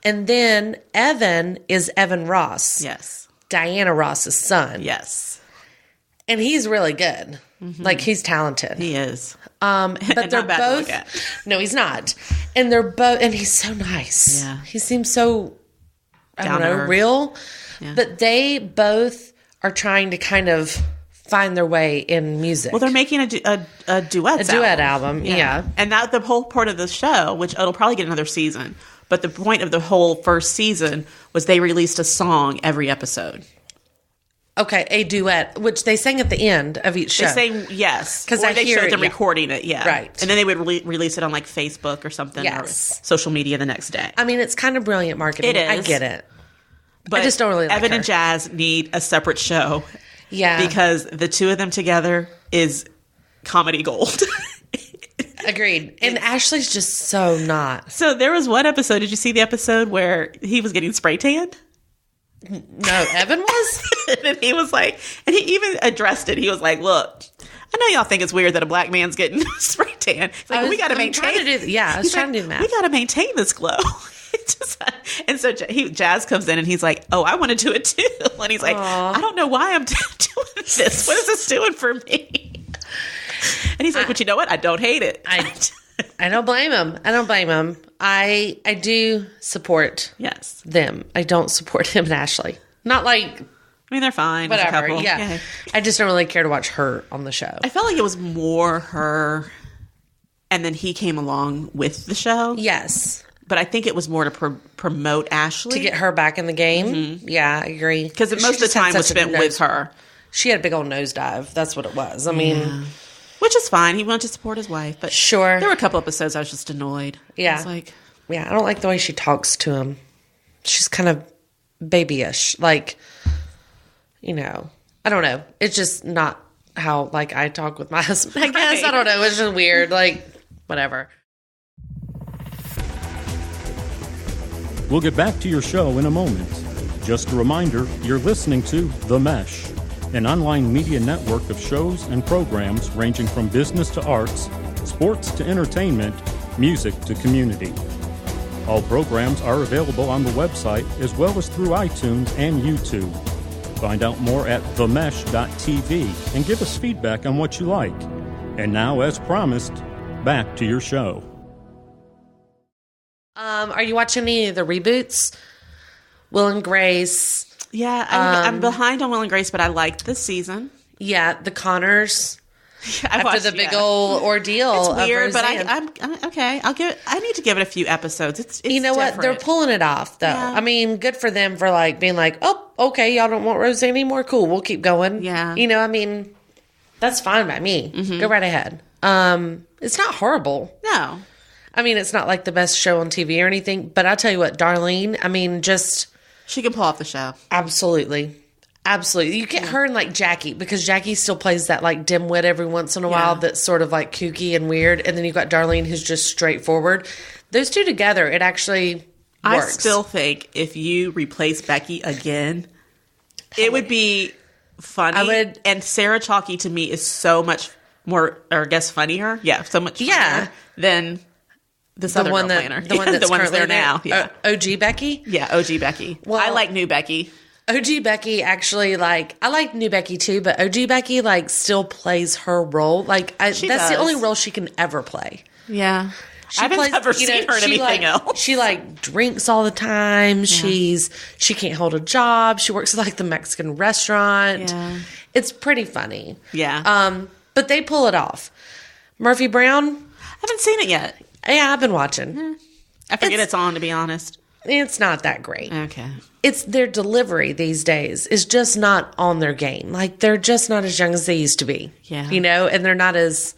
and then Evan is Evan Ross, Yes. Diana Ross's son. Yes. And he's really good. Like, he's talented. He is. But they're not bad to look both. at. No, he's not. And they're both. And he's so nice. Yeah. He seems so, I Down don't to know, earth. real. Yeah. But they both are trying to kind of find their way in music. Well, they're making a duet. a duet album. Yeah. And that the whole part of the show, which it'll probably get another season. But the point of the whole first season was they released a song every episode. Okay, a duet, which they sang at the end of each show. They say yes, 'Cause or I they hear showed it, them yeah. recording it, yeah, Right. And then they would release it on like Facebook or something, Yes. or social media the next day. I mean, it's kind of brilliant marketing. It is. I get it. But just don't really like Evan her. and Jazz need a separate show Yeah. because the two of them together is comedy gold. Agreed. And Ashley's just so not. So there was one episode. Did you see the episode where he was getting spray tanned? No, Evan was? And then he was like, and he even addressed it. He was like, "Look, I know y'all think it's weird that a black man's getting spray tan. It's like, we got to I'm trying maintain. to do, yeah, I was He's trying like, to do that. We got to maintain this glow." And so Jazz comes in and he's like, "Oh, I want to do it too." And he's like, "I don't know why I'm doing this. What is this doing for me?" And he's like, "But you know what? I don't hate it." I don't blame him. I don't blame him. I do support Yes. them. I don't support him and Ashley. Not like I mean, they're fine. as a whatever. couple. Yeah. I just don't really care to watch her on the show. I felt like it was more her, and then he came along with the show. Yes. But I think it was more to promote Ashley. To get her back in the game. Yeah, I agree. Because She most of the just had time was such a spent with her. She had a big old nosedive. That's what it was. I mean, Which is fine. He wanted to support his wife. But sure. there were a couple episodes I was just annoyed. Yeah. I was like, Yeah, I don't like the way she talks to him. She's kind of babyish. Like, you know, I don't know. It's just not how, like, I talk with my husband, I guess. Right. I don't know. It's just weird. Like, whatever. We'll get back to your show in a moment. Just a reminder, you're listening to The Mesh, an online media network of shows and programs ranging from business to arts, sports to entertainment, music to community. All programs are available on the website as well as through iTunes and YouTube. Find out more at themesh.tv and give us feedback on what you like. And now, as promised, back to your show. Are you watching any of the reboots? Will and Grace. Yeah, I'm behind on Will and Grace, but I liked this season. Yeah, the Connors. I watched the big old ordeal. It's weird, but Roseanne. I'm okay. I need to give it a few episodes. It's you know different. what? They're pulling it off, though. Yeah. I mean, good for them for like being like, oh, okay, y'all don't want Roseanne anymore. Cool, we'll keep going. Yeah. You know, I mean, that's fine by me. Mm-hmm. Go right ahead. It's not horrible. No. I mean, it's not like the best show on TV or anything, but I'll tell you what, Darlene, I mean, just She can pull off the show. absolutely. Absolutely. You get her and like Jackie, because Jackie still plays that like dimwit every once in a while that's sort of like kooky and weird. And then you've got Darlene who's just straightforward. Those two together, it actually works. I still think if you replace Becky again, it would be funny. And Sarah Chalky to me is so much more, or I guess funnier. Yeah, so much funnier than this other girl playing her. The one that's the one's currently there now. Yeah. OG Becky? Yeah, OG Becky. Well, I like new Becky. OG Becky actually, like, I like new Becky too, but OG Becky, like, still plays her role. Like, that's does. the only role she can ever play. Yeah. She I haven't ever seen her in anything else. She, like, drinks all the time. Yeah. She can't hold a job. She works at, like, the Mexican restaurant. Yeah. It's pretty funny. Yeah. But they pull it off. Murphy Brown? I haven't seen it yet. Yeah, I've been watching. I forget it's on, to be honest. It's not that great. Okay. It's their delivery these days is just not on their game. Like, they're just not as young as they used to be. Yeah. You know, and they're not as,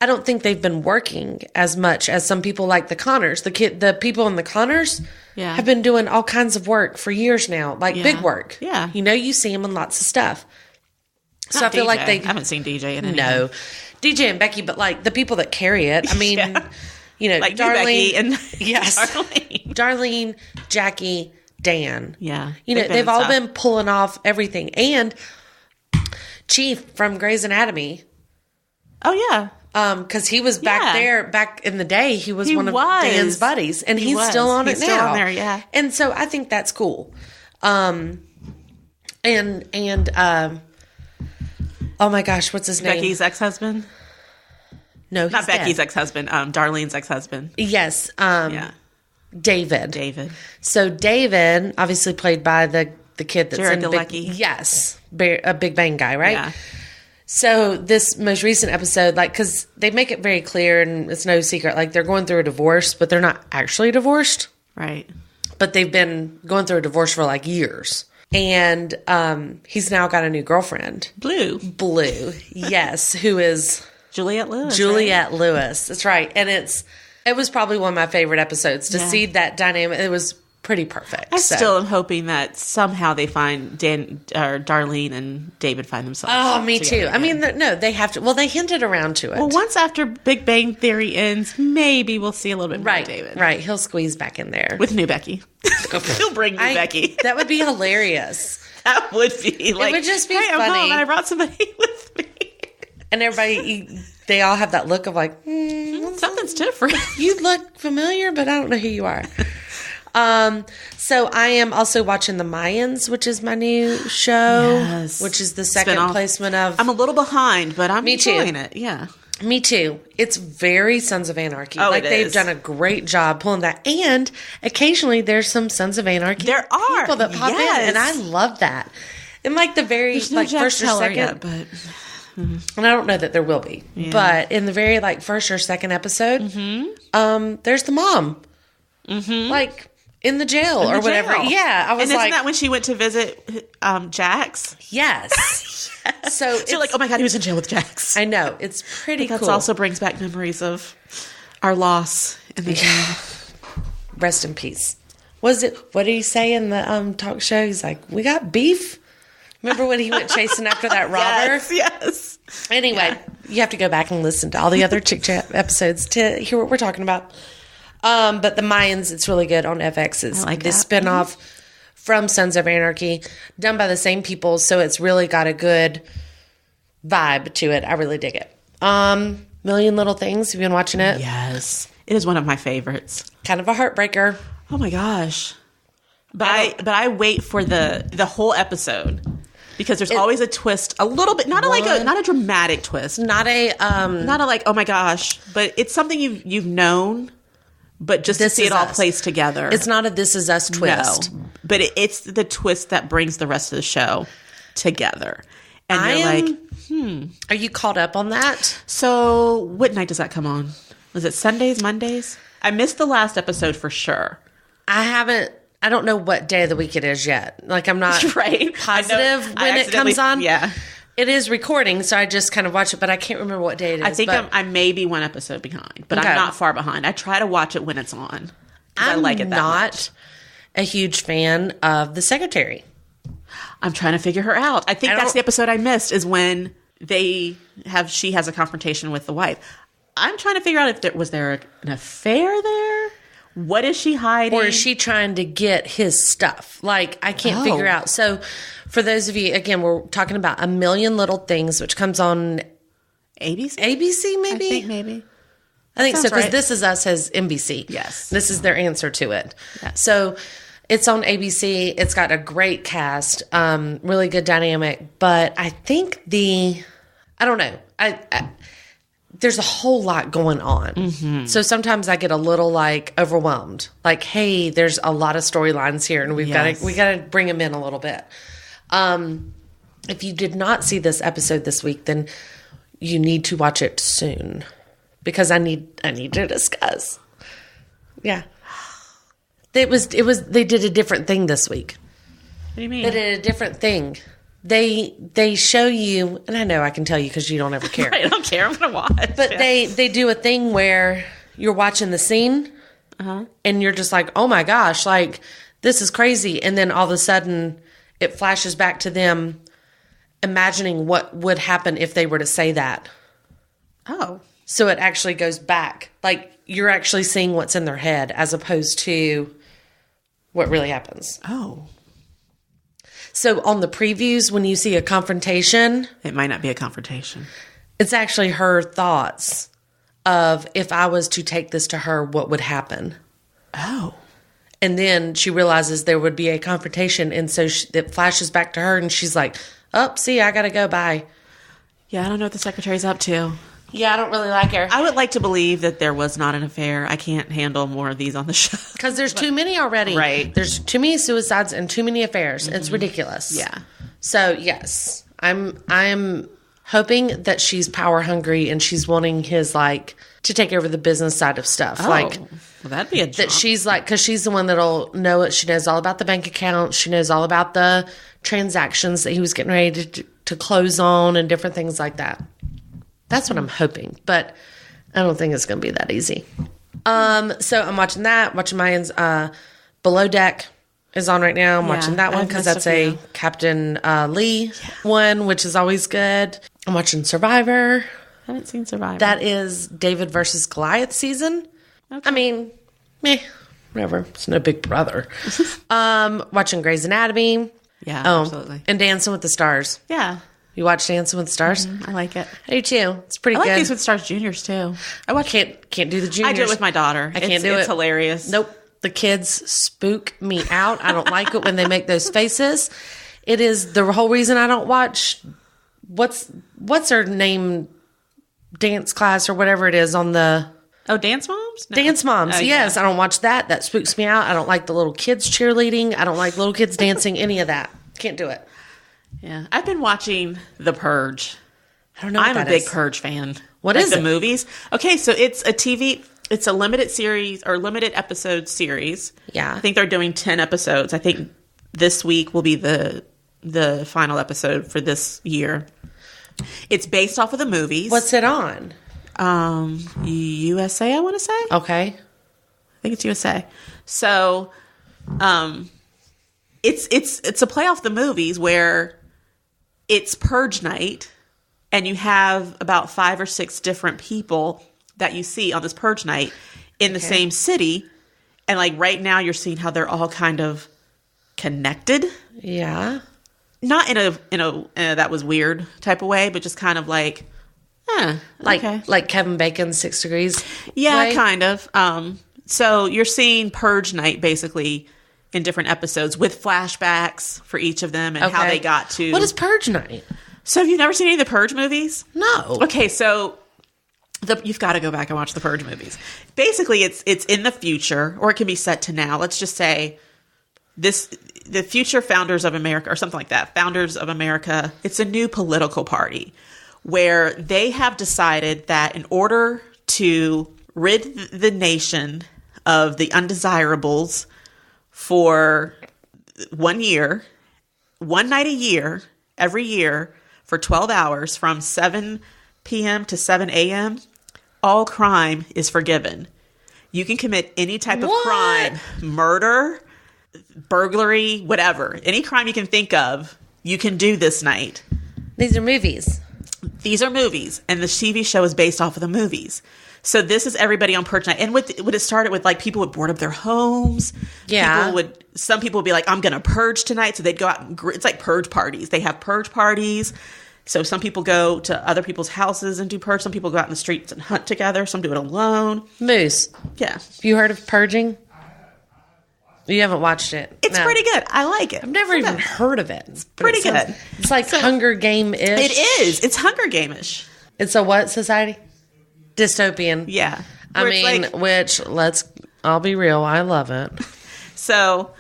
I don't think they've been working as much as some people like the Connors. The people in the Connors have been doing all kinds of work for years now, like big work. Yeah. You know, you see them in lots of stuff. So I feel like I haven't seen DJ in anything. No. DJ and Becky, but like the people that carry it. I mean, you know, like Darlene Becky and yes, Darlene, Jackie, Dan. Yeah, you know, they've all been pulling off everything. And Chief from Grey's Anatomy. Oh yeah, because he was back there back in the day. He was one of Dan's buddies, and he's still on it now. Still on there, yeah. And so I think that's cool. Oh my gosh, what's his name? Becky's ex-husband? No, he's not Becky's dead. ex-husband. Darlene's ex-husband. Yes. David. David. So David, obviously played by the kid that's Jared in Galecki. Yes, a Big Bang guy, right? Yeah. So this most recent episode, like, because they make it very clear, and it's no secret, like they're going through a divorce, but they're not actually divorced. Right. But they've been going through a divorce for like years. And he's now got a new girlfriend. Blue, yes, who is Juliette Lewis. Juliette Lewis. That's right. And it was probably one of my favorite episodes to see that dynamic. It was pretty perfect. I still am hoping that somehow they find Darlene and David find themselves. Oh, me too. Again. I mean, no, they have to. Well, they hinted around to it. Well, once after Big Bang Theory ends, maybe we'll see a little bit more of David. Right. He'll squeeze back in there with new Becky. He'll bring new Becky. That would be hilarious. That would be like, it would just be funny. I'm home and I brought somebody with me. And everybody, they all have that look of like, something's different. You look familiar, but I don't know who you are. So I am also watching The Mayans, which is my new show, which is the second placement of. I'm a little behind, but I'm enjoying it. Yeah. Me too. It's very Sons of Anarchy. Oh, like they've done a great job pulling that. And occasionally there's some Sons of Anarchy people that pop in, and I love that. In like the very first or second, yet, but and I don't know that there will be, but in the very like first or second episode, there's the mom, like in the jail or whatever. Yeah, I was and isn't that when she went to visit Jax? Yes. So you're like, oh my god, he was in jail with Jax. I know, it's pretty cool. That also brings back memories of our loss in the game. Rest in peace. What did he say in the talk show? He's like, we got beef. Remember when he went chasing after that robber? Yes. Anyway, you have to go back and listen to all the other Chick Chat episodes to hear what we're talking about. But The Mayans, it's really good on FX. It's the spinoff from Sons of Anarchy, done by the same people, so it's really got a good vibe to it. I really dig it. Million Little Things. Have you been watching it? Yes. It is one of my favorites. Kind of a heartbreaker. Oh my gosh. But I wait for the whole episode because there's always a twist, a little bit, not a dramatic twist, not a like, oh my gosh, but it's something you've known, but just to see it all placed together. It's not a This Is Us twist, but it's the twist that brings the rest of the show together. And are you caught up on that? So what night does that come on? Was it Sundays, Mondays? I missed the last episode for sure. I don't know what day of the week it is yet. Like, I'm not positive when it comes on. Yeah. It is recording, so I just kind of watch it, but I can't remember what day it is. I think I may be one episode behind, but I'm not far behind. I try to watch it when it's on. I like it that much. A huge fan of the secretary. I'm trying to figure her out. I think that's the episode I missed, is when she has a confrontation with the wife. I'm trying to figure out if was there an affair there? What is she hiding? Or is she trying to get his stuff? Like, I can't figure out. So, for those of you, again, we're talking about A Million Little Things, which comes on ABC? ABC, maybe? I think maybe. I think so, because right. This Is Us has NBC. Yes. This is their answer to it. Yes. So, it's on ABC. It's got a great cast, really good dynamic. But I think I don't know. There's a whole lot going on. Mm-hmm. So sometimes I get a little overwhelmed. Like, hey, there's a lot of storylines here and we got to bring them in a little bit. If you did not see this episode this week, then you need to watch it soon because I need to discuss. Yeah. They did a different thing this week. What do you mean? They did a different thing. They show you, and I know I can tell you because you don't ever care. Right, I don't care. I'm going to watch. But they do a thing where you're watching the scene, and you're just like, oh my gosh, like, this is crazy. And then all of a sudden, it flashes back to them imagining what would happen if they were to say that. Oh. So it actually goes back. Like, you're actually seeing what's in their head as opposed to what really happens. Oh. So on the previews, when you see a confrontation... It might not be a confrontation. It's actually her thoughts of, if I was to take this to her, what would happen? Oh. And then she realizes there would be a confrontation, and so it flashes back to her, and she's like, oh, see, I gotta go, bye. Yeah, I don't know what the secretary's up to. Yeah, I don't really like her. I would like to believe that there was not an affair. I can't handle more of these on the show. Because there's too many already. Right. There's too many suicides and too many affairs. Mm-hmm. It's ridiculous. Yeah. So, yes. I'm hoping that she's power hungry and she's wanting his, to take over the business side of stuff. Oh, well, that'd be a jump. That she's because she's the one that'll know it. She knows all about the bank account. She knows all about the transactions that he was getting ready to close on and different things like that. That's what I'm hoping, but I don't think it's going to be that easy. So I'm watching that. Watching Mayans. Below Deck is on right now. I'm watching that one because that's a Captain Lee one, which is always good. I'm watching Survivor. I haven't seen Survivor. That is David versus Goliath season. Okay. I mean, whatever. It's no Big Brother. Watching Grey's Anatomy. Yeah, absolutely. And Dancing with the Stars. Yeah. You watch Dancing with the Stars? Mm-hmm. I like it. I do too. It's pretty good. I like Dancing with the Stars Juniors too. I can't do the juniors. I do it with my daughter. I can't do it. It's hilarious. Nope. The kids spook me out. I don't like it when they make those faces. It is the whole reason I don't watch what's her name, dance class or whatever it is on the... Oh, Dance Moms? No. Dance Moms, yes. Yeah. I don't watch that. That spooks me out. I don't like the little kids cheerleading. I don't like little kids dancing, any of that. Can't do it. Yeah. I've been watching The Purge. I don't know I'm a big Purge fan. What is the movies? Okay, so it's a limited series or limited episode series. Yeah. I think they're doing 10 episodes. I think this week will be the final episode for this year. It's based off of the movies. What's it on? USA, I want to say. Okay. I think it's USA. So, it's a play off the movies where it's Purge night, and you have about 5 or 6 different people that you see on this Purge night in the same city, and right now you're seeing how they're all kind of connected. Yeah. Not in a that was weird type of way, but just kind of like Kevin Bacon's 6 Degrees. Yeah, way? kind of. So you're seeing Purge night basically in different episodes with flashbacks for each of them and how they got to. What is Purge Night? So you've never seen any of the Purge movies? No. Okay, so you've got to go back and watch the Purge movies. Basically, it's in the future, or it can be set to now. Let's just say the future founders of America, or something like that. Founders of America. It's a new political party where they have decided that in order to rid the nation of the undesirables for 1 year, one night a year, every year for 12 hours from 7 p.m. to 7 a.m., all crime is forgiven. You can commit any type of crime, murder, burglary, whatever. Any crime you can think of, you can do this night. These are movies. These are movies, and the TV show is based off of the movies. So this is everybody on Purge Night. And when it started with, like, people would board up their homes. Yeah. Some people would be like, I'm going to purge tonight. So they'd go out and it's like purge parties. They have purge parties. So some people go to other people's houses and do purge. Some people go out in the streets and hunt together. Some do it alone. Moose. Yeah. Have you heard of purging? You haven't watched it. It's pretty good. I like it. I've never even heard of it. It's pretty good. It's like Hunger Game-ish. It is. It's Hunger Game-ish. It's a what society? Dystopian. Yeah. I'll be real, I love it. So,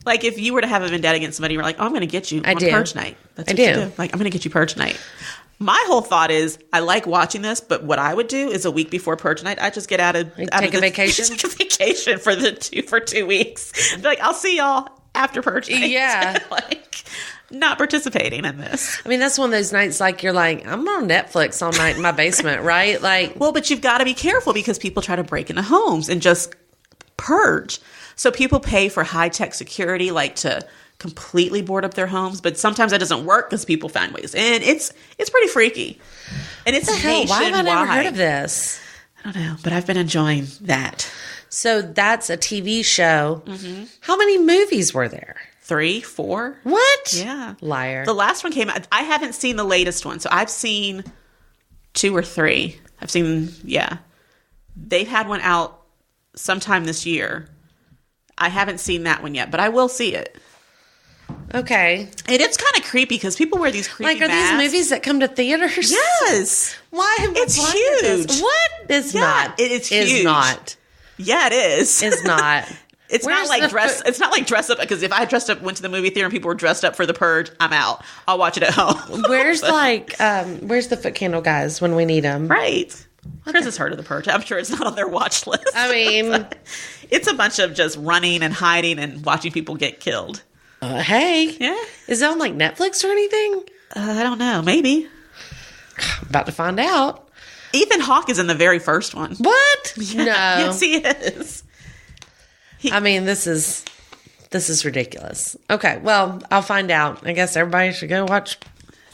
like, if you were to have a vendetta against somebody, you're like, oh, I'm going to get you on Purge Night. That's what you do. Like, I'm going to get you Purge Night. My whole thought is, I like watching this, but what I would do is a week before Purge Night, I just get take a vacation? Take a vacation for 2 weeks. Be like, I'll see y'all after Purge Night. Yeah. Like, not participating in this. I mean, that's one of those nights like you're like, I'm on Netflix all night in my basement, right? Like, well, but you've got to be careful because people try to break into homes and just purge. So people pay for high-tech security, like to completely board up their homes, but sometimes that doesn't work because people find ways in. It's pretty freaky. And it's nationwide. Why have I never heard of this? I don't know, but I've been enjoying that. So that's a TV show. Mm-hmm. How many movies were there? 3, 4. What? Yeah. Liar. The last one came out. I haven't seen the latest one, so I've seen 2 or 3. I've seen, yeah. They've had one out sometime this year. I haven't seen that one yet, but I will see it. Okay. And it's kind of creepy because people wear these creepy masks. These movies that come to theaters? Yes. Why have it's huge. This? What? It's not. It's huge. It's not. Yeah, it is. It's not. It's not like dress up, because if I went to the movie theater and people were dressed up for the Purge, I'm out. I'll watch it at home. Where's where's the foot candle guys when we need them? Right. Chris has heard of the Purge. I'm sure it's not on their watch list. I mean, it's a bunch of just running and hiding and watching people get killed. Hey. Yeah. Is it on like Netflix or anything? I don't know. Maybe. I'm about to find out. Ethan Hawke is in the very first one. What? Yeah. No. Yes, he is. I mean, this is ridiculous. Okay, well, I'll find out. I guess everybody should go watch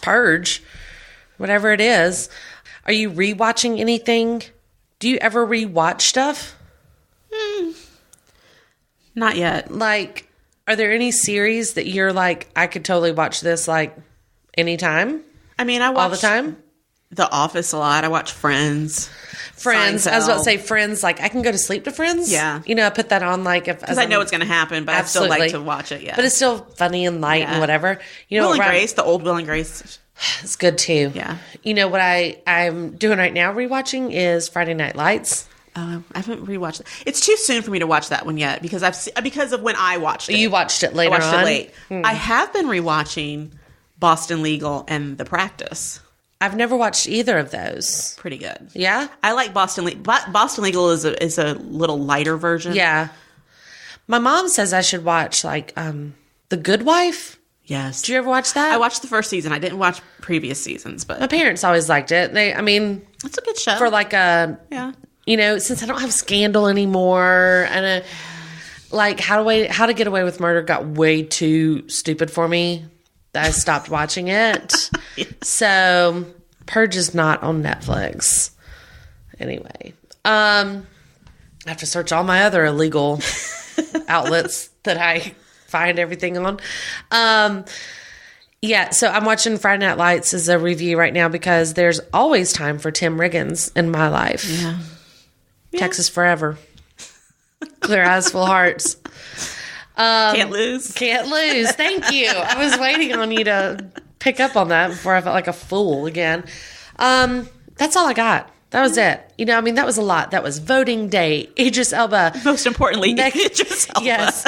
Purge, whatever it is. Are you rewatching anything? Do you ever rewatch stuff? Not yet. Like, are there any series that you're like, I could totally watch this like anytime? I mean, I watch all the time. The Office a lot. I watch Friends. Friends. I was about to say Friends. Like, I can go to sleep to Friends. Yeah. You know, I put that on like because I know it's going to happen, but absolutely. I still like to watch it. Yeah. But it's still funny and light and whatever. You know, Will and Grace, the old Will and Grace. It's good too. Yeah. You know what I'm doing right now? Rewatching is Friday Night Lights. I haven't rewatched it. It's too soon for me to watch that one yet because because of when I watched it. You watched it later on. I watched it late. I have been rewatching Boston Legal and The Practice. I've never watched either of those. Pretty good. Yeah? I like Boston Legal. Boston Legal is a little lighter version. Yeah. My mom says I should watch like The Good Wife. Yes. Did you ever watch that? I watched the first season. I didn't watch previous seasons, but my parents always liked it. It's a good show. For like you know, since I don't have Scandal anymore and like How to Get Away with Murder got way too stupid for me. I stopped watching it. So Purge is not on Netflix. Anyway, I have to search all my other illegal outlets that I find everything on. Yeah, so I'm watching Friday Night Lights as a review right now because there's always time for Tim Riggins in my life. Yeah. Texas forever. Clear eyes, full hearts. Can't lose. Can't lose. Thank you. I was waiting on you to pick up on that before I felt like a fool again. That's all I got. That was it. You know, I mean, that was a lot. That was voting day. Idris Elba. Most importantly, Idris Elba. Yes.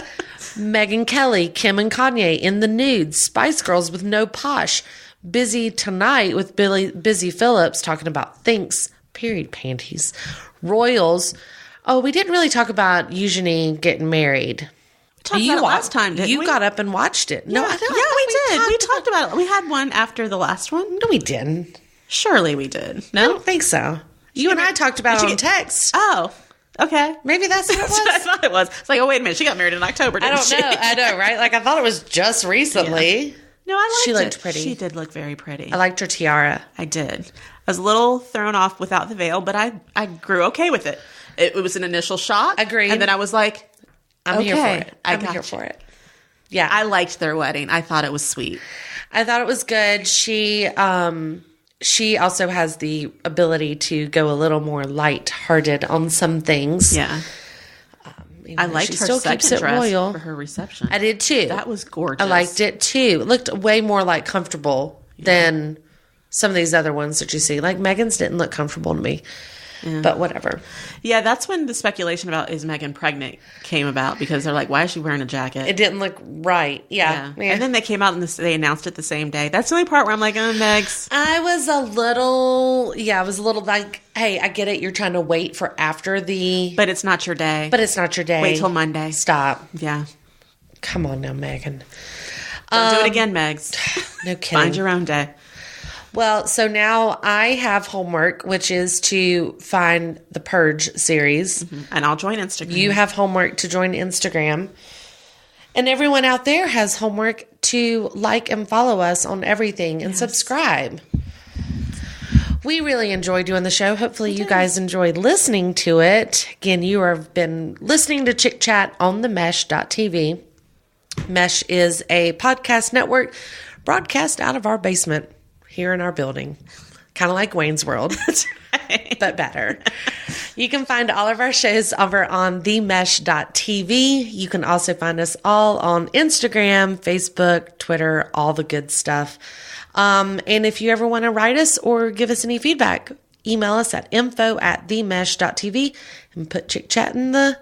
Megyn Kelly, Kim and Kanye in the nude. Spice Girls with no posh. Busy Tonight with Busy Phillips talking about thinks, period panties. Royals. Oh, we didn't really talk about Eugenie getting married. Talked about it last time, didn't we? You got up and watched it. No, I don't. Yeah, we did. We talked about it. We had one after the last one. No, we didn't. Surely we did. No? I don't think so. You and I talked about it on text. Oh, okay. Maybe that's what it was. I thought it was. It's like, oh, wait a minute. She got married in October, didn't she? I know, right? Like, I thought it was just recently. Yeah. No, I liked She looked it. pretty. She did look very pretty. I liked her tiara. I did. I was a little thrown off without the veil, but I grew okay with it. It was an initial shock. Agreed. And then I was like, I'm here for it. I'm here for it. Yeah. I liked their wedding. I thought it was sweet. I thought it was good. She also has the ability to go a little more lighthearted on some things. Yeah. I liked her still second keeps it dress royal. for her reception. I did too. That was gorgeous. I liked it too. It looked way more like comfortable than some of these other ones that you see. Like Megan's didn't look comfortable to me. Yeah. But whatever. Yeah, that's when the speculation about is Megyn pregnant came about, because they're like, why is she wearing a jacket? It didn't look right. Yeah. And then they came out and they announced it the same day. That's the only part where I'm like, oh, Megs. I was a little like, hey, I get it. You're trying to wait for after the... But it's not your day. Wait till Monday. Stop. Yeah. Come on now, Megyn. Don't do it again, Megs. No kidding. Find your own day. Well, so now I have homework, which is to find the Purge series. Mm-hmm. And I'll join Instagram. You have homework to join Instagram. And everyone out there has homework to like and follow us on everything and subscribe. We really enjoy doing the show. Hopefully you guys enjoyed listening to it. Again, you have been listening to Chick Chat on the Mesh.tv. Mesh is a podcast network broadcast out of our basement here in our building. Kind of like Wayne's World. That's right. But better. You can find all of our shows over on themesh.tv. You can also find us all on Instagram, Facebook, Twitter, all the good stuff. And if you ever want to write us or give us any feedback, email us at info@themesh.tv and put Chick Chat in the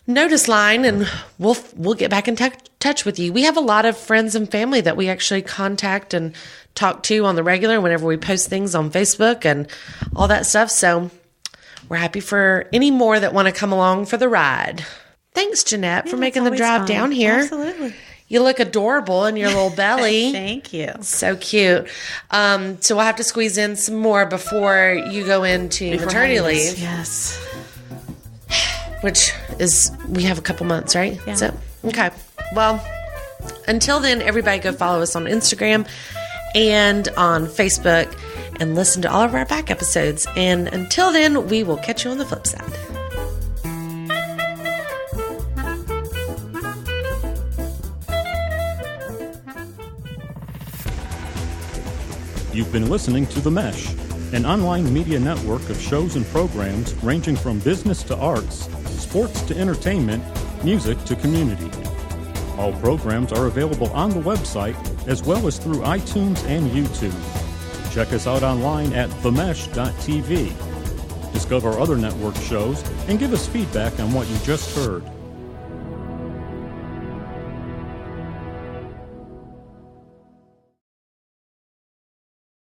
notice line, and we'll get back in touch with you. We have a lot of friends and family that we actually contact and talk to on the regular whenever we post things on Facebook and all that stuff. So we're happy for any more that want to come along for the ride. Thanks, Janette, for making the drive down here. Absolutely. You look adorable in your little belly. Thank you. So cute. So we'll have to squeeze in some more before you go into maternity leave. Yes. Which is, we have a couple months, right? Yeah. So, okay. Well, until then, everybody go follow us on Instagram and on Facebook and listen to all of our back episodes. And until then, we will catch you on the flip side. You've been listening to The Mesh, an online media network of shows and programs ranging from business to arts, sports to entertainment, music to community. All programs are available on the website as well as through iTunes and YouTube. Check us out online at themesh.tv. Discover other network shows and give us feedback on what you just heard.